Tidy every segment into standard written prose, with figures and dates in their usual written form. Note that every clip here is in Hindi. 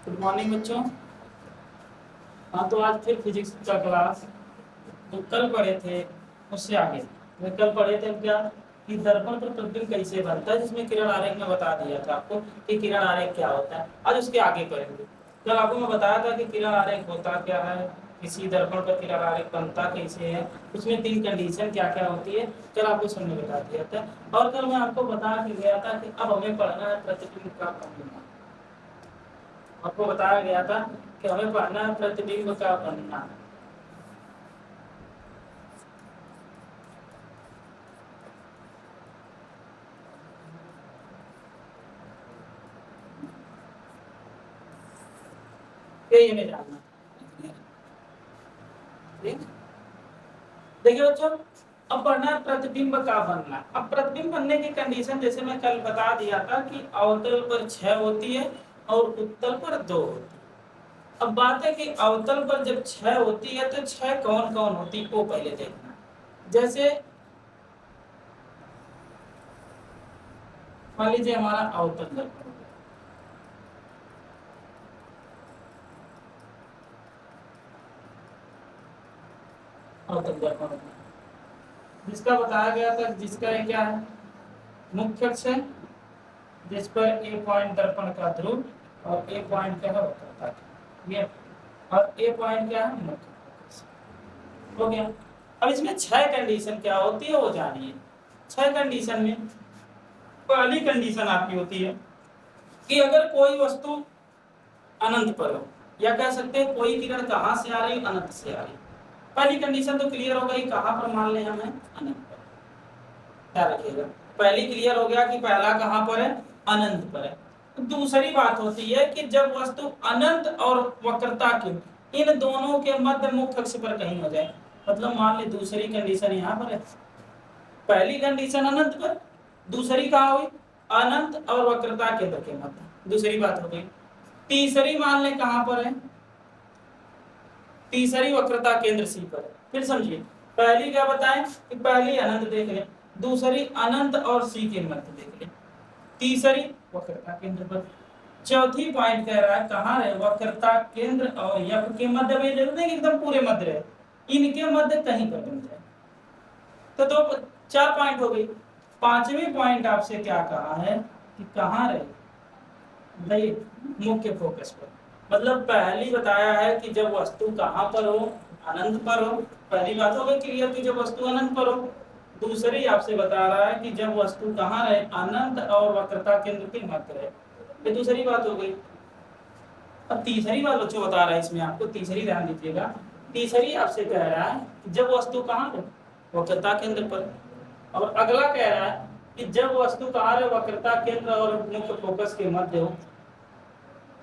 गुड मॉर्निंग बच्चों। हाँ, तो आज फिर फिजिक्स का क्लास जो कल पढ़े थे उससे आगे। कल पढ़े थे क्या कि दर्पण पर प्रतिबिंब कैसे बनता है, जिसमें किरण आरेख में बता दिया था आपको कि किरण आरेख क्या होता है। आज उसके आगे पढ़ेंगे। कल आपको मैं बताया था कि किरण आरेख होता क्या है, किसी दर्पण पर किरण आरेख बनता कैसे है, उसमें 3 कंडीशन क्या क्या होती है, कल आपको समझ बता दिया था। और कल मैं आपको बता के गया था कि अब हमें पढ़ना है प्रतिबिंब का बनना। आपको बताया गया था कि हमें पढ़ना है प्रतिबिंब का बनना। ये हमें जानना। देखिए बच्चों, अब पढ़ना है प्रतिबिंब का बनना। अब प्रतिबिंब बनने की कंडीशन जैसे मैं कल बता दिया था कि अवतल पर 6 होती है और उत्तल पर 2 होती है। अब बात है कि अवतल पर जब 6 होती है तो 6 कौन कौन होती है वो पहले देखना। जैसे मान लीजिए हमारा अवतल दर्पण, अवतल दर्पण जिसका बताया गया था, जिसका ये क्या है, मुख्य अक्ष है, जिस पर ए पॉइंट दर्पण का ध्रुव और ए पॉइंट क्या है वक्रता ये, और ए पॉइंट क्या है मुख्य फोकस हो गया। अब इसमें 6 कंडीशन क्या होती है वो जानिए। 6 कंडीशन में पहली कंडीशन आपकी होती है कि अगर कोई वस्तु अनंत पर हो, या कह सकते हैं कोई किरण कहां से आ रही है, अनंत से आ रही है। पहली कंडीशन तो क्लियर हो गई, कहां पर मान लें हमें, अनंत पर। क्या रखिएगा, पहली क्लियर हो गया कि पहला कहां पर है, अनंत पर है। तो दूसरी बात होती है कि जब वस्तु अनंत और वक्रता के इन दोनों के मध्य मुख्य अक्ष पर कहीं हो जाए, मतलब मान ली दूसरी कंडीशन यहाँ पर है, पहली कंडीशन अनंत पर, दूसरी कहाँ हुई, अनंत और वक्रता केंद्र के मध्य, दूसरी बात हो गई। तीसरी मान ले कहां पर है, तीसरी वक्रता केंद्र सी पर है। फिर समझिए, पहली क्या बताएं कि पहली अनंत देख लें, दूसरी अनंत और सी के मध्य देख लें, तीसरी वक्रता केंद्र पर, चौथी पॉइंट कह रहा है कहां रहे, वक्रता केंद्र और यफ के मध्य में, जरूर नहीं एकदम पूरे मध्य रहे, इनके मध्य कहीं पर बन जाए। तो 4 पॉइंट हो गई। पांचवी पॉइंट आपसे क्या कहा है कि कहां रहे भाई, मुख्य फोकस पर। मतलब पहली बताया है कि जब वस्तु कहां पर हो, अनंत पर हो, पहली बात हो गई क्लियर कि जब वस्तु अनंत पर हो। दूसरी आपसे बता रहा है कि जब वस्तु कहां रहे, अनंत और वक्रता केंद्र के मध्य रहे, ये दूसरी बात हो गई। अब तीसरी बात बच्चों बता रहा है, इसमें आपको तीसरी ध्यान दीजिएगा। तीसरी आपसे कह रहा है कि जब वस्तु कहां रहे, वक्रता केंद्र पर। और अगला कह रहा है कि जब वस्तु कहां रहे, वक्रता केंद्र और मुख्य फोकस के मध्य हो।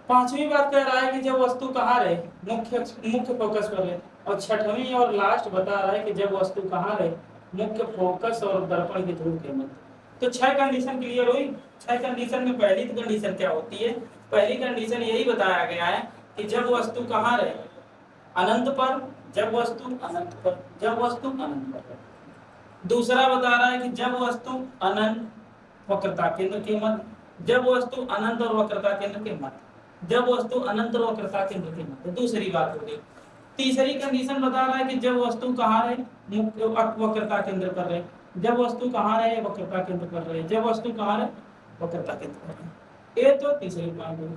पांचवी बात कह रहा है कि जब वस्तु कहां रहे, मुख्य फोकस पर रहे। और छठवीं और लास्ट बता रहा है कि जब वस्तु कहां रहे, मुख्य फोकस और दर्पण के ध्रुव के मध्य। तो 6 कंडीशन क्लियर हुई। 6 कंडीशन में पहली कंडीशन क्या होती है, पहली कंडीशन यही बताया गया है कि जब वस्तु कहां रहे, अनंत पर, जब वस्तु अनंत पर, जब वस्तु अनंत पर। दूसरा बता रहा है कि जब वस्तु अनंत वक्रता केंद्र के मध्य, जब वस्तु अनंत और वक्रता केंद्र के मध्य, जब वस्तु अनंत और वक्रता केंद्र के मध्य, दूसरी बात हो गई। तीसरी कंडीशन बता रहा है कि जब वस्तु कहां रहे, मुख्य वक्रता केंद्र पर रहे, जब वस्तु कहां रहे, वक्रता केंद्र पर रहे, जब वस्तु कहां रहे, वक्रता केंद्र पर रहे। ये तो तीसरी पॉइंट होगी।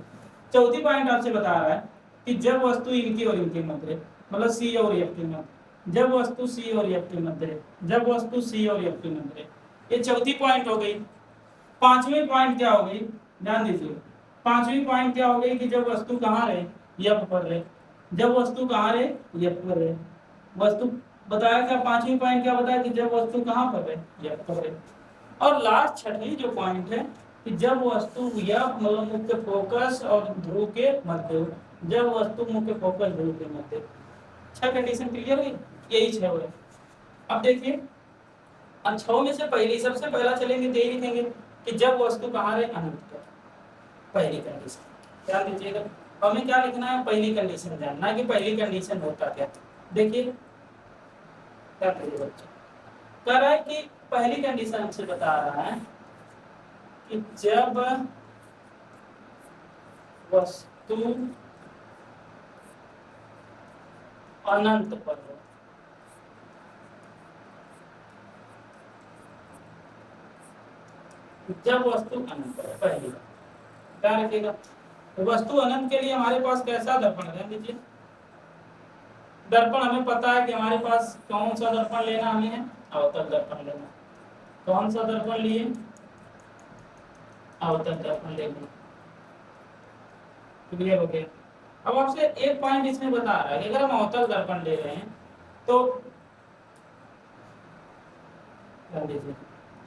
चौथी पॉइंट आपसे बता रहा है कि जब वस्तु इनकी और इनके मध्य रहे, मतलब सी और एफ के मध्य, जब वस्तु सी और एफ के मध्य रहे, जब वस्तु सी और एफ के मध्य रहे। ये चौथी पॉइंट हो गई। पांचवी पॉइंट क्या हो गई, ध्यान दीजिए। पांचवी पॉइंट क्या हो गई कि जब वस्तु कहां रहे, एफ पर रहे, जब वस्तु कहां रहे, एफ पर रहे। वस्तु बताया क्या, पांचवी पॉइंट क्या बताया कि जब वस्तु कहां पर रहे, एफ पर रहे। और लास्ट छठवीं जो पॉइंट है कि जब वस्तु एफ मतलब मुख्य फोकस और ध्रुव के मध्य, जब वस्तु मुख्य फोकस ध्रुव के मध्य। 6 कंडीशन क्लियर हुई, यही 6 हुए। अब देखिए, अब 6 में से पहली सबसे पहला चलेंगे तो यही लिखेंगे कि जब वस्तु कहां रहे, अनंत पर, पहली कंडीशन। ध्यान दीजिएगा, हमें क्या लिखना है, पहली कंडीशन जानना है कि पहली कंडीशन होता क्या। देखिए क्या करिए बच्चे, कह रहा है कि पहली कंडीशन हमसे बता रहा है कि जब वस्तु अनंत पर हो, जब वस्तु अनंत पर है, पहली बात क्या रखेगा। तो वस्तु अनंत के लिए हमारे पास कैसा दर्पण है, लीजिए दर्पण हमें पता है कि हमारे पास कौन सा दर्पण लेना हमें है, अवतल दर्पण लेना। कौन सा दर्पण लिए, अवतल दर्पण लेना। क्लियर हो गया। अब आपसे एक पॉइंट इसमें बता रहा है कि अगर हम अवतल दर्पण ले रहे हैं तो लीजिए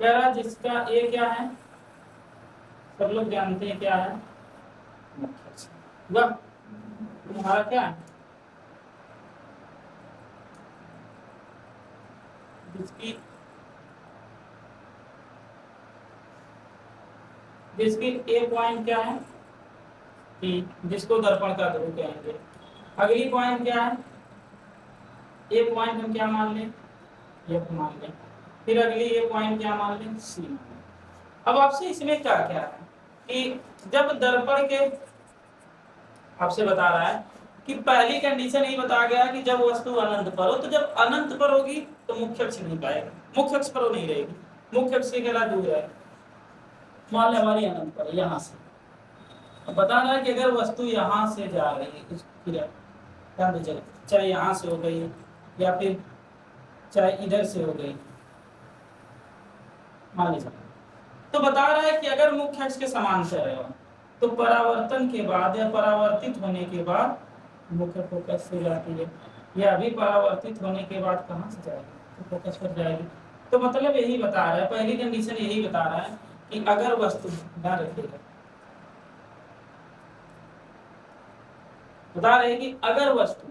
कह रहा जिसका ए क्या है, सब लोग जानते हैं क्या है, वह तुम्हारा क्या है, जिसकी जिसकी ए पॉइंट क्या है, पी, जिसको दर्पण का ध्रुव कहेंगे। अगली पॉइंट क्या है, ए पॉइंट हम क्या मान लें, एफ मान लें। फिर अगली ए पॉइंट क्या मान लें, सी मान लें। अब आपसे इसमें क्या क्या है कि जब दर्पण के, आपसे बता रहा है कि पहली कंडीशन ये बता गया कि जब वस्तु अनंत पर हो, तो जब अनंत पर होगी तो मुख्य अक्ष नहीं पाएगा, मुख्य अक्ष पर नहीं रहेगी, मुख्य अक्ष से क्या दूर है, मान लें हमारी अनंत पर यहाँ से। अब बता रहा है कि अगर वस्तु यहाँ से जा रही है इस किरण, चाहे यहाँ से हो गई या फिर चाहे इधर से हो गई, मान लीजिए, तो बता रहा है कि अगर मुख्य अक्ष के समांतर है तो परावर्तन के बाद या परावर्तित होने के बाद मुख्य फोकस से जाती है, या अभी परावर्तित होने के बाद कहाँ से जाएगी, तो फोकस पर जाएगी। तो मतलब यही बता रहा है, पहली कंडीशन यही बता रहा है कि अगर वस्तु ध्यान रखिएगा, बता रहे कि अगर वस्तु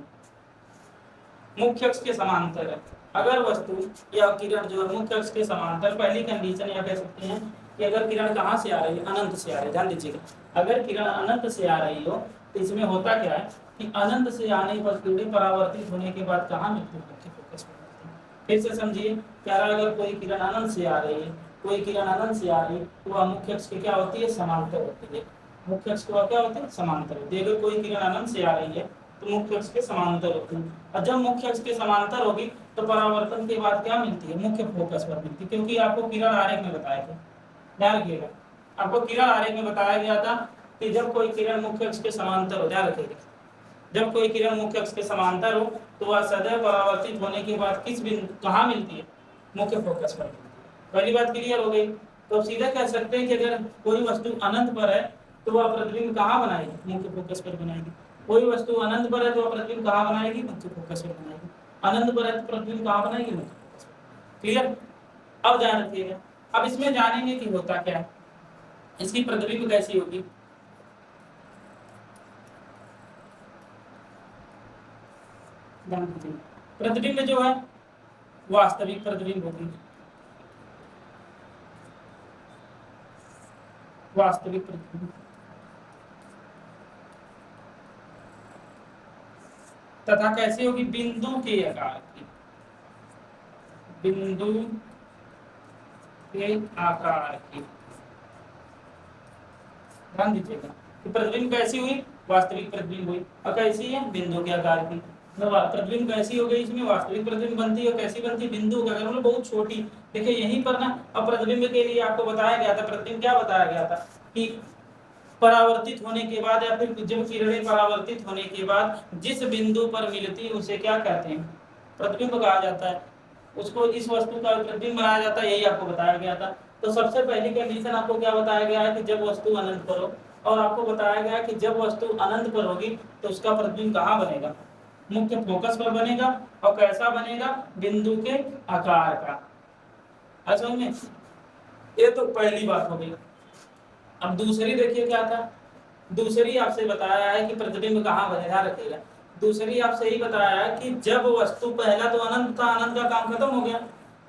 मुख्य अक्ष के समांतर है, अगर वस्तु या किरण जो है मुख्य अक्ष के समांतर, पहली कंडीशन या कह सकते हैं कि अगर किरण कहाँ से आ रही है, अनंत से आ रही है। ध्यान दीजिएगा, अगर किरण अनंत से आ रही हो तो इसमें होता क्या है कि अनंत से आने पर किरण परावर्तित होने के बाद कहाँ मिलती है, मुख्य फोकस पर मिलती है। फिर से समझिए, कह रहा अगर कोई किरण अनंत से आ रही है, कोई किरण अनंत से आ रही है तो वह मुख्य अक्ष की क्या होती है, समांतर होती है। मुख्य अक्ष की क्या होती है, समांतर होती है। अगर कोई किरण अनंत से आ रही है तो मुख्य अक्ष के समांतर होती है, और जब मुख्य अक्ष के समांतर होगी तो परावर्तन के बाद क्या मिलती है, मुख्य फोकस पर मिलती है। क्योंकि आपको किरण आरेख में बताया था, ध्यान रखिएगा, आपको किरण आरेख में बताया गया था कि जब कोई किरण मुख्य अक्ष के समांतर हो, ध्यान रखिएगा, जब कोई किरण मुख्य अक्ष के समांतर हो तो वह सदैव परावर्तित होने के बाद किस बिंदु कहाँ मिलती है, मुख्य फोकस पर मिलती है। पहली बात क्लियर हो गई। तो सीधा कह सकते हैं कि अगर कोई वस्तु अनंत पर है तो वह प्रतिबिंब कहाँ बनाएगी, मुख्य फोकस पर बनाएगी। कोई वस्तु अनंत पर है तो वह प्रतिबिंब कहाँ बनाएगी, मुख्य फोकस पर बनाएगी। अनंत पर है तो प्रतिबिंब कहाँ बनाएगी, मुख्य फोकस पर। क्लियर। अब ध्यान रखिएगा, अब इसमें जानेंगे कि होता क्या है, इसकी प्रतिबिंब कैसी होगी। प्रतिबिंब जो है वास्तविक प्रतिबिंब होगी, वास्तविक प्रतिबिंब तथा कैसे होगी, बिंदु के आकार की, बिंदु के आकार की। ध्यान दीजिएगा कि प्रतिबिंब कैसी हुई, वास्तविक प्रतिबिंब हुई, और कैसी है, बिंदु के आकार की। प्रतिबिंब कैसी हो गई, इसमें वास्तविक प्रतिबिंब बनती है, कैसी बनती है, बिंदु के आकार, मतलब बहुत छोटी। देखिए यहीं पर ना, अब प्रतिबिंब के लिए आपको बताया गया था, प्रतिबिंब क्या बताया गया था कि परावर्तित होने के बाद या फिर जब किरणें परावर्तित होने के बाद जिस बिंदु पर मिलती है उसे क्या कहते हैं, प्रतिबिंब कहा जाता है। उसको इस वस्तु का प्रतिबिंब बनाया जाता है, यही आपको बताया गया था। तो सबसे पहली कंडीशन आपको क्या बताया गया है कि जब वस्तु अनंत पर हो, और आपको बताया गया कि जब वस्तु अनंत पर होगी तो उसका प्रतिबिंब कहाँ बनेगा, मुख्य फोकस पर बनेगा, और कैसा बनेगा, बिंदु के आकार का। अच्छा में ये तो पहली बात हो गई। अब दूसरी देखिए क्या था, दूसरी आपसे बताया है कि प्रतिबिंब कहाँ बने, ध्यान रखिएगा। दूसरी आपसे यही बताया है कि जब वस्तु, पहला तो अनंत था, अनंत का काम खत्म हो गया।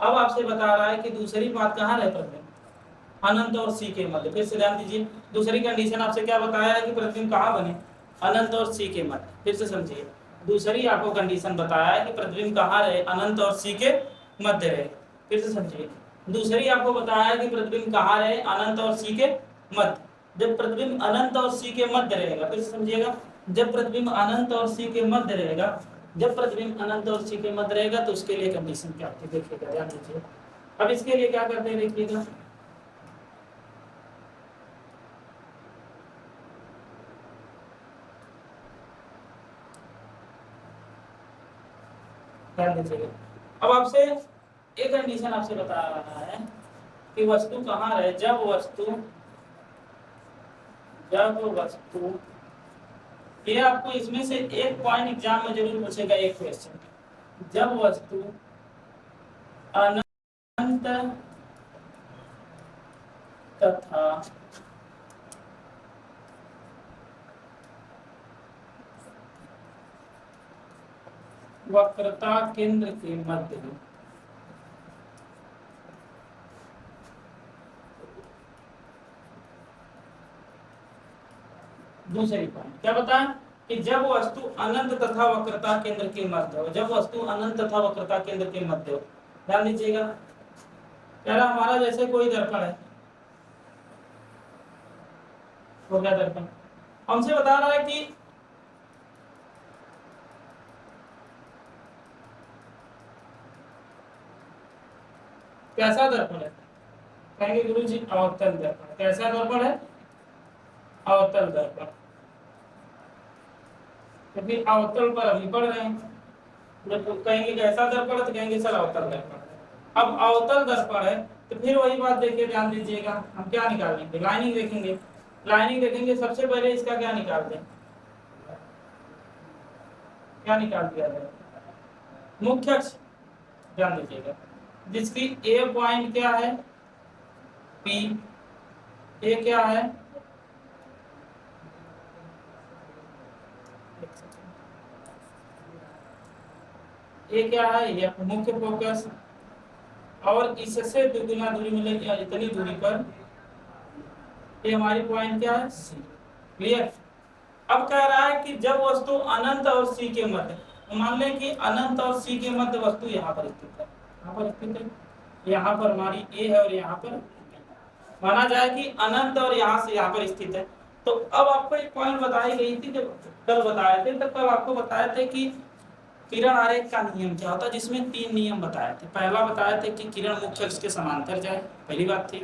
अब आपसे बता रहा है कि दूसरी बात कहाँ रहे, प्रतिबिंब अनंत और सी के मध्य। फिर से ध्यान दीजिए, दूसरी कंडीशन आपसे क्या बताया है कि प्रतिबिंब कहाँ बने, अनंत और सी के मध्य। फिर से समझिए, दूसरी आपको कंडीशन बताया है कि प्रतिबिंब कहाँ रहे, अनंत और सी के मध्य रहे। फिर से समझिए, दूसरी आपको बताया है कि प्रतिबिंब कहाँ रहे, अनंत और सी के मध्य। जब प्रतिबिंब अनंत और सी के मध्य रहेगा, फिर से समझिएगा, जब प्रतिबिंब अनंत और सी के मध्य रहेगा, जब प्रतिबिंब अनंत और सी के मध्य रहेगा तो उसके लिए कंडीशन क्या होती है देखिएगा, ध्यान दीजिए। अब इसके लिए क्या करते हैं देखिएगा, ध्यान दीजिएगा। अब आपसे एक कंडीशन आपसे बता रहा है कि वस्तु कहाँ रहे, जब वस्तु ये आपको इसमें से एक पॉइंट एग्जाम में जरूर पूछेगा, एक क्वेश्चन, जब वस्तु अनंत तथा वक्रता केंद्र के मध्य में, दूसरी पॉइंट क्या बताएं कि जब वस्तु अनंत तथा वक्रता केंद्र के मध्य हो, जब वस्तु अनंत तथा वक्रता केंद्र के मध्य हो। ध्यान दीजिएगा, कह रहा हमारा जैसे कोई दर्पण है, हो गया दर्पण, हमसे बता रहा है कि कैसा दर्पण है, कहेंगे गुरु जी अवतल दर्पण। कैसा दर्पण है, अवतल दर्पण, क्योंकि अवतल पर अभी पढ़ रहे हैं, जब कहेंगे कैसा दर्पण है तो कहेंगे सर अवतल दर्पण। अब अवतल दर्पण है तो फिर वही बात देखिए, ध्यान दीजिएगा, हम क्या निकालेंगे, लाइनिंग देखेंगे, लाइनिंग देखेंगे, सबसे पहले इसका क्या निकालते हैं, क्या निकाल दिया जाए, मुख्य अक्ष। ध्यान दीजिएगा, जिसकी ए पॉइंट क्या है, पी, ए क्या है, ये क्या है, ये मुख्य फोकस, और इससे दुगुना दूरी मिलेगी इतनी दूरी पर ये हमारी पॉइंट क्या है, सी। क्लियर। अब कह रहा है कि जब वस्तु अनंत और सी के मध्य, मान लें कि अनंत और सी के मध्य वस्तु यहाँ पर स्थित है, यहाँ पर स्थित है, यहाँ पर हमारी ए है और यहाँ पर माना जाए कि अनंत और यहाँ से यहाँ पर स्थित है। तो अब आपको एक पॉइंट बताई गई थी, जब कल बताए थे, तो कल आपको बताए थे कि किरण आरेख का नियम क्या होता है, जिसमें 3 नियम बताए थे। पहला बताए थे कि किरण मुख्य अक्ष के समांतर जाए, पहली बात थी,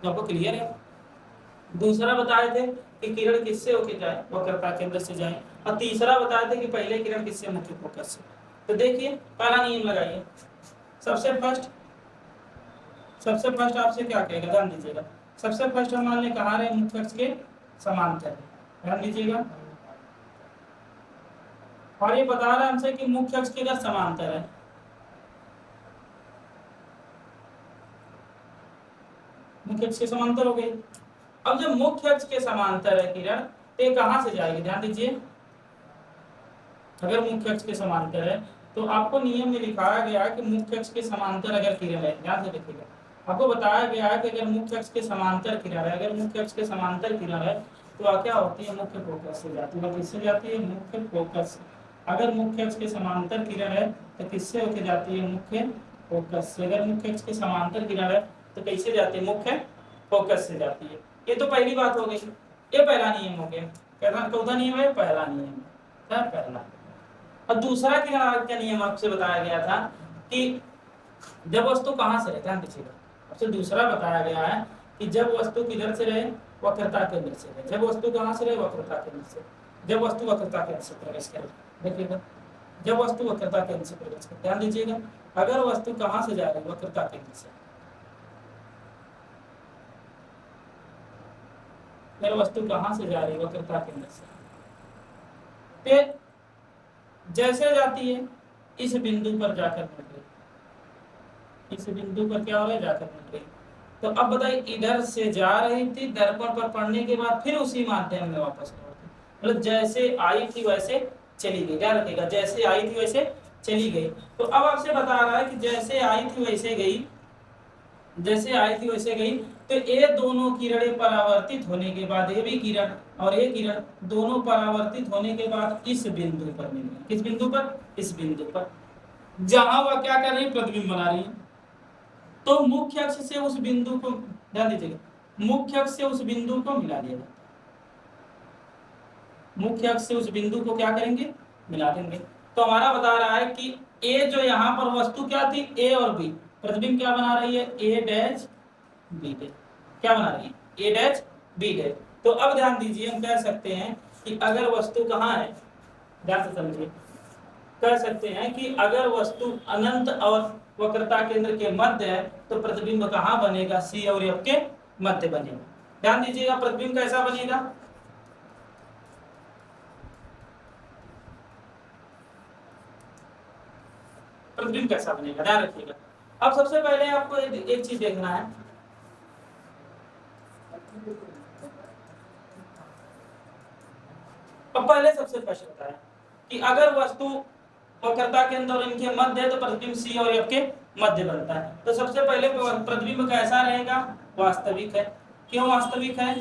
तो आपको क्लियर है। दूसरा बताए थे कि किरण किससे होके जाए, वक्रता केंद्र से जाए, और तीसरा बताए थे कि पहले किरण किससे, मुख्य फोकस से। तो देखिए पहला नियम लगाइए, सबसे फर्स्ट आपसे क्या कहेगा, ध्यान दीजिएगा, सबसे फर्स्ट हम मान लें कहाँ रहे, मुख्य अक्ष के समांतर, ध्यान दीजिएगा, और ये बता रहा है हमसे कि मुख्य अक्ष के इधर समांतर है, मुख्य अक्ष के समांतर हो गई। अब जब मुख्य अक्ष के समांतर है किरण, तो ये कहां से जाएगी, ध्यान दीजिए, अगर मुख्य अक्ष के समांतर है तो आपको नियम में लिखाया गया है कि मुख्य अक्ष के समांतर अगर किरण है, ध्यान से देखिएगा, आपको बताया गया है कि अगर मुख्य अक्ष के समांतर किरण है, अगर मुख्य अक्ष के समांतर किरण है तो क्या होती है, मुख्य फोकस से जाती है, किससे जाती है, मुख्य फोकस। अगर मुख्य अक्ष के समांतर किरण है तो किससे होके जाती है, मुख्य फोकस से। अगर मुख्य अक्ष के समांतर किरण है तो कैसे जाती है, मुख्य फोकस से जाती है। ये तो पहली बात हो गई, ये पहला नियम हो गया। चौथा नियम है, पहला नियम है पहला। और दूसरा किरण आरेख का नियम आपसे बताया गया था कि जब वस्तु कहां से रहे, ध्यान दीजिएगा, आपसे दूसरा बताया गया है कि जब वस्तु किधर से रहे, वक्रता केंद्र से रहे। जब वस्तु कहां से रहे, वक्रता केंद्र से। जब वस्तु वक्रता केंद्र से प्रवेश करे, देखिएगा, जब वस्तु वक्रता केंद्र से प्रवेश करे, ध्यान दीजिएगा, अगर वस्तु कहां से जा रही है, वक्रता केंद्र से, अगर वस्तु कहां से जा रही है, वक्रता केंद्र से, फिर जैसे जाती है इस बिंदु पर जाकर मिल गई, इस बिंदु पर क्या हो रहा है, जाकर मिल गई। तो अब बताइए, इधर से जा रही थी, दर्पण पर पड़ने के बाद फिर उसी माध्यम में वापस लौटी, मतलब जैसे आई थी वैसे चली गई। क्या रखेगा, जैसे आई थी वैसे चली गई। तो अब आपसे बता रहा है कि जैसे आई थी वैसे गई, जैसे आई थी वैसे गई, तो ये दोनों किरणें परावर्तित होने के बाद, ये भी किरण और ये किरण दोनों परावर्तित होने के बाद इस बिंदु पर मिल गई। किस बिंदु पर, इस बिंदु पर, जहां वह क्या कर रही है, प्रतिबिंब बना रही है। तो मुख्य अक्ष से उस बिंदु को, ध्यान दीजिएगा, मुख्य अक्ष से उस बिंदु को मिला दिया जाता है। मुख्य अक्ष से उस बिंदु को क्या करेंगे, मिला देंगे। तो हमारा बता रहा है कि ए जो यहाँ पर वस्तु क्या थी, ए और बी, प्रतिबिंब क्या बना रही है, ए डैश बी डैश, क्या बना रही है, ए डैश बी डैश। तो अब ध्यान दीजिए, हम कह सकते हैं कि अगर वस्तु कहाँ है, ध्यान से समझिए, कह सकते हैं कि अगर वस्तु अनंत और वक्रता केंद्र के मध्य है तो प्रतिबिंब कहाँ बनेगा, सी और एफ के मध्य बनेगा। ध्यान दीजिएगा, प्रतिबिंब कैसा बनेगा, प्रतिबिंब कैसा बनेगा, ध्यान रखिएगा। अब सबसे पहले आपको एक चीज देखना है, अब पहले सबसे स्पष्ट होता है कि अगर वस्तु वक्रता केंद्र और इनके मध्य है तो प्रतिबिंब सी और एफ के मध्य बनता है। तो सबसे पहले प्रतिबिंब कैसा रहेगा, वास्तविक है। क्यों वास्तविक है,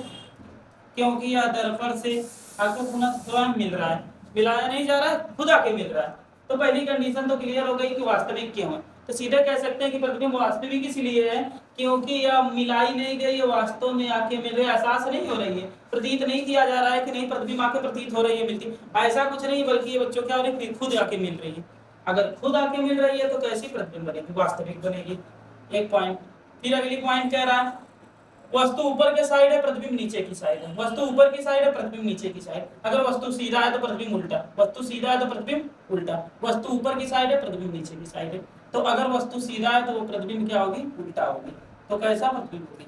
क्योंकि यह दर्पण से आपको पुनः स्वयं मिल रहा है, मिलाया नहीं जा रहा है, खुद आके मिल रहा है। तो पहली कंडीशन तो क्लियर हो गई कि वास्तविक क्यों है। तो सीधे कह सकते हैं कि प्रतिबिंब वास्तविक इसलिए है क्योंकि यह मिलाई नहीं गई, ये वास्तव में आके मिल रही है, एहसास नहीं हो रही है, प्रतीत नहीं किया जा रहा है कि नहीं प्रतिबिंब आके प्रतीत हो रही है, मिलती, ऐसा कुछ नहीं, बल्कि ये बच्चों क्या हो रही है, खुद आके मिल रही है। अगर खुद आके मिल रही है तो कैसी प्रतिबिंब बनेगी, वास्तविक बनेगी। एक पॉइंट। फिर अगली पॉइंट कह रहा है वस्तु ऊपर के साइड है, प्रतिबिंब नीचे की साइड है, वस्तु ऊपर की साइड है, प्रतिबिंब नीचे की साइड। अगर वस्तु सीधा है तो प्रतिबिंब उल्टा, वस्तु सीधा है तो प्रतिबिंब उल्टा, वस्तु ऊपर की साइड है, प्रतिबिंब नीचे की साइड है। तो अगर वस्तु सीधा है तो वो प्रतिबिंब क्या होगी, उल्टा होगी। तो कैसा प्रतिबिंब होगी,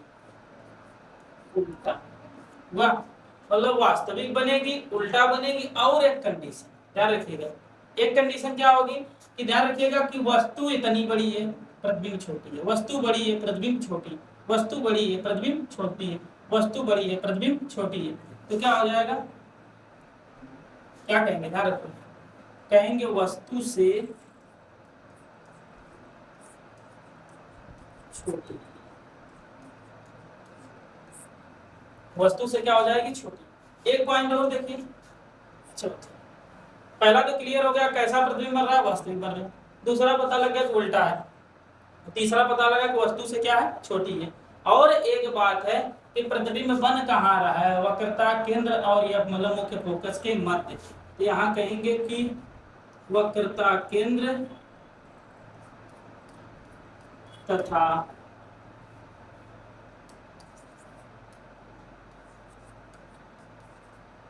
उल्टा। वाह, मतलब वास्तविक बनेगी, उल्टा बनेगी। और एक कंडीशन ध्यान रखिएगा, एक कंडीशन क्या होगी कि ध्यान रखिएगा कि वस्तु इतनी बड़ी है, प्रतिबिंब छोटी है, वस्तु बड़ी है, प्रतिबिंब छोटी, वस्तु बड़ी है, प्रतिबिंब छोटी है, वस्तु बड़ी है, प्रतिबिंब छोटी है। तो क्या हो जाएगा, क्या कहेंगे, ध्यान रखो, कहेंगे वस्तु से छोटी, वस्तु से क्या हो जाएगी, छोटी। एक पॉइंट और देखिए, पहला तो क्लियर हो गया कैसा प्रतिबिंब बन रहा है, वास्तविक बन रहा है। दूसरा पता लग गया कि उल्टा है। तीसरा पता लगा कि वस्तु से क्या है, छोटी है। और एक बात है कि प्रतिबिंब बन कहाँ रहा है, वक्रता केंद्र और यह मतलब मुख्य फोकस के मध्य। तो यहाँ कहेंगे कि वक्रता केंद्र तथा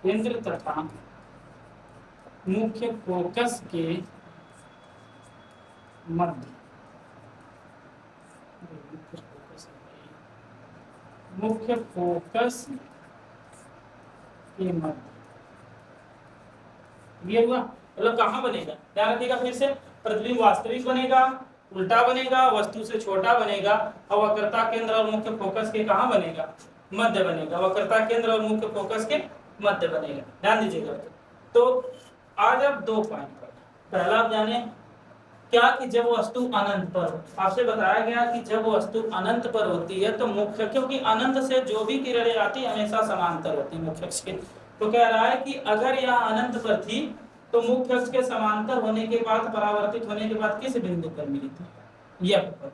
केंद्र तथा मुख्य फोकस के मध्य, मुख्य फोकस के मध्य, ये हुआ। मतलब कहाँ बनेगा, ध्यान रखिएगा फिर से, प्रतिबिंब वास्तविक बनेगा, उल्टा बनेगा, वस्तु से छोटा बनेगा, और वक्रता केंद्र और मुख्य फोकस के कहाँ बनेगा, मध्य बनेगा, वक्रता केंद्र और मुख्य फोकस के मध्य बनेगा। ध्यान दीजिएगा। तो आज अब दो पॉइंट पर, पहला आप जाने क्या कि जब वस्तु अनंत पर हो, आपसे बताया गया कि जब वस्तु अनंत पर होती है तो मुख्य, क्योंकि अनंत से जो भी किरणें आती है हमेशा समांतर होती है मुख्य अक्ष के। तो कह रहा है कि अगर यह अनंत पर थी तो मुख्य अक्ष के समांतर होने के बाद, परावर्तित होने के बाद किस बिंदु पर मिली थी, यह पर।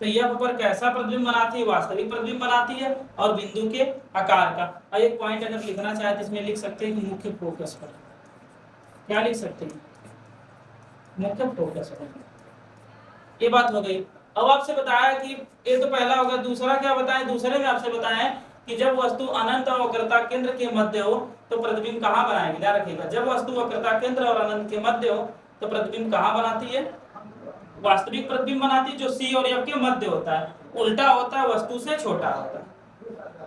तो यह पर कैसा प्रतिबिंब बनाती है, वास्तविक प्रतिबिंब बनाती है, और बिंदु के आकार का। और एक पॉइंट अगर लिखना चाहे तो इसमें लिख सकते हैं कि मुख्य फोकस पर, क्या लिख सकते हैं, मुख्य फोकस पर। ये बात हो गई। अब आपसे बताया कि ये तो पहला होगा, दूसरा क्या बताएं, दूसरे में आपसे बताएं कि जब वस्तु अनंत और वक्रता केंद्र के मध्य हो तो प्रतिबिंब कहाँ बनाएगी, ध्यान रखिएगा, जब वस्तु वक्रता केंद्र और अनंत के मध्य हो तो प्रतिबिंब कहाँ बनाती है, वास्तविक प्रतिबिंब बनाती है, जो सी और एफ के मध्य होता है, उल्टा होता है, वस्तु से छोटा होता है।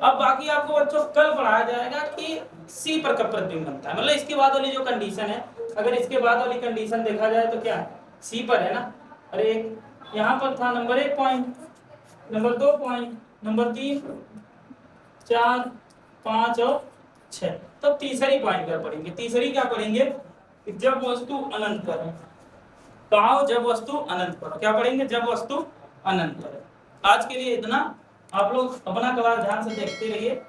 अब बाकी आपको बच्चों कल पढ़ाया जाएगा कि सी पर कब प्रतिबिंब बनता है, मतलब इसके बाद वाली जो कंडीशन है, अगर इसके बाद वाली कंडीशन देखा जाए तो क्या है, सी पर है ना। अरे यहाँ पर था number 1 point, number 2 point, number 3, 4, 5 और 6। तो तीसरी पॉइंट पर पढ़ेंगे। तीसरी क्या पढ़ेंगे, जब वस्तु अनंत पर है। कहाँ, जब वस्तु अनंत पर, क्या पढ़ेंगे, जब वस्तु अनंत पर है। आज के लिए इतना, आप लोग अपना क्लास ध्यान से देखते रहिए।